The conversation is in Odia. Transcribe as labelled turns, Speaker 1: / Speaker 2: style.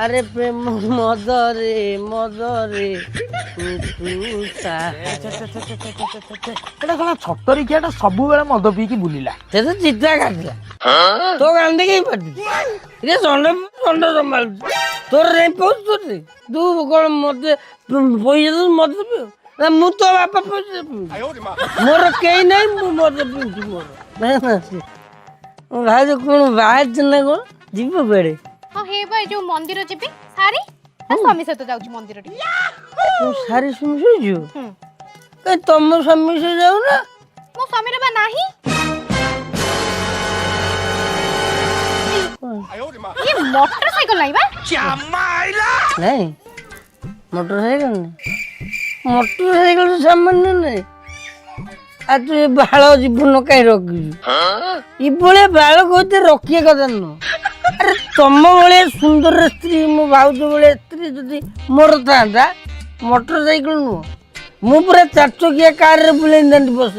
Speaker 1: আরে প্রেম মদরে মদরে
Speaker 2: এটা କଣ ଛତରିକିଆଟା ସବୁବେଳେ ମଦ ପିଇକି ବୁଲିଲା।
Speaker 1: ସେ ତ ଚିତା କାଟିଲା ତୋ କାନ୍ଦି କେହି ପାଟି ରେ ଷଣ୍ଢ ସମ୍ଭାଳୁଛୁ ତୋର ଯାଇ ପହଞ୍ଚୁଛି ତୁ କଣ ମତେ ପଇସା ଦଉଛୁ ମତେ ପିଉ ନା ମୁଁ ତୋ ବାପା ପଇସା ପିଉଛି ମୋର କେହି ନାହିଁ ମୁଁ ମତେ ପିଉଛି ମୋର ଭାଉଜ କଣ ବାହାରିଛି ନା କଣ ଯିବ କୁଆଡେ
Speaker 3: ହଁ ହେ ଭାଇ ଯୋଉ ମନ୍ଦିର ଯିବି ସାରି ତା ସ୍ୱାମୀ ସହିତ ଯାଉଛି ମନ୍ଦିର ଟିକେ
Speaker 1: ତୁ ସାରି ସ୍ୱାମୀ ଶୋଇଛୁ କାଇଁ ତମ ସ୍ୱାମୀ ସହ ଯାଉନା
Speaker 3: ମୋ ସ୍ୱାମୀର ବା ନାହିଁ ये मोटरसाइकिल नहीं बा
Speaker 1: नहीं मोटरसाइकिल सामान्य नहीं आ तू ये बाल जीवन कहीं रखिଛୁ ये बाल कहते रखिए कथा नुह अरे तुम भाई सुंदर स्त्री मो भाज भाई स्त्री जदि मोर था मोटरसाइकिल नुह मु पूरा 4 चकिया कार रे बुले बस